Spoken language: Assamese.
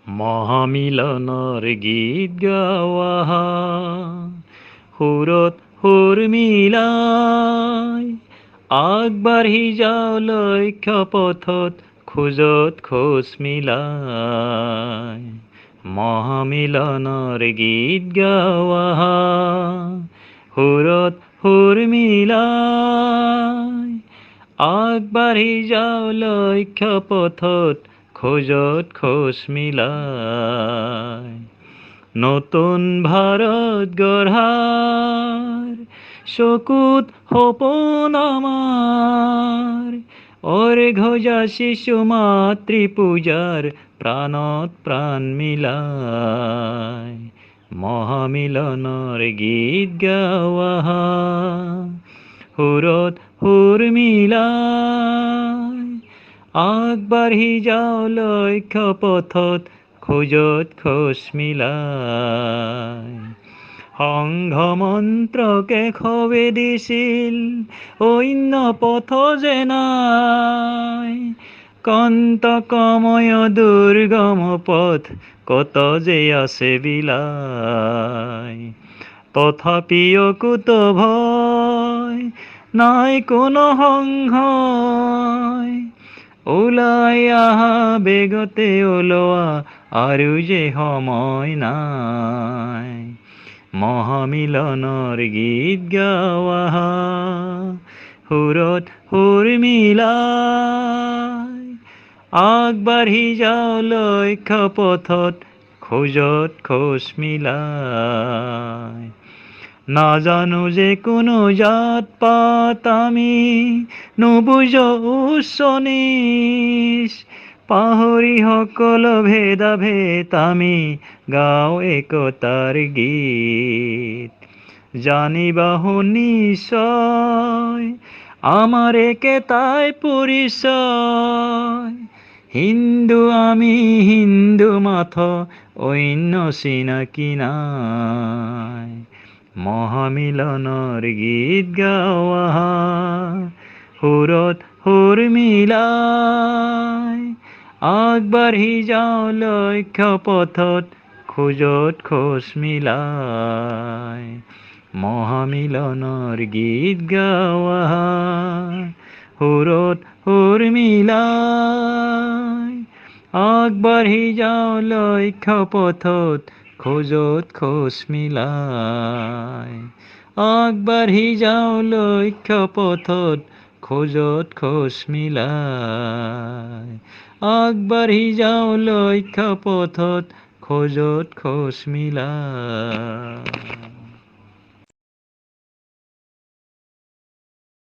মহামিলনৰ গীত গাৱা সুৰত সুৰ মিলাই আগবাঢ়ি যাওঁ লক্ষ্য পথত খোজত খোজ মিলাই মহামিলনৰ গীত গাৱা সুৰত সুৰ মিলাই আগবাঢ়ি যাওঁ লক্ষ্য পথত খোজত খোজ মিলাই নতুন ভাৰত গঢ়াৰ চকুত সপোন আমাৰ অৰ্ঘ্য যাচিছো মাতৃ পূজাৰ প্ৰাণত প্ৰাণ মিলাই মহামিলনৰ গীত গাৱা সুৰত সুৰ মিলাই আগবাঢ়ি যাওঁ লক্ষ্য পথত খোজত খোজ মিলাই সংঘ মন্ত্ৰকে খবে দিছিল অন্য পথ যে নাই কন্তকময় দুৰ্গম পথ কত যে আছে বিলাই তথাপিও কুত ভয় নাই কোনো সংশয় ওলাই আহা বেগতে ওলোৱা আৰু যে সময় নাই মহামিলনৰ গীত গাৱা সুৰত সুৰ মিলাই আগবাঢ়ি যাওঁ লক্ষ্য পথত খোজত খোজ মিলাই নাজানো যে কোনো জাত পাত আমি নুবুজো উচ্চ নীচ পাহৰি সকলো ভেদাভেদ আমি গাওঁ একতাৰ গীত জানিবাহো নিশ্চয় আমাৰ একেটাই পৰিচয় হিন্দু আমি হিন্দু মাথো অন্য চিনাকি নাই মহামিলনৰ গীত গাৱা সুৰত সুৰ মিলাই আগবাঢ়ি যাওঁ লক্ষ্য পথত খোজত খোজ মিলাই মহামিলনৰ গীত গাৱা সুৰত সুৰ মিলাই আগবাঢ়ি যাওঁ লক্ষ্য পথত খোজত খোজ মিলাই আগবাঢ়ি যাওঁ লক্ষ্য পথত খোজত খোজ মিলাই আগবাঢ়ি যাওঁ লক্ষ্য পথত খোজত খোজ মিলাই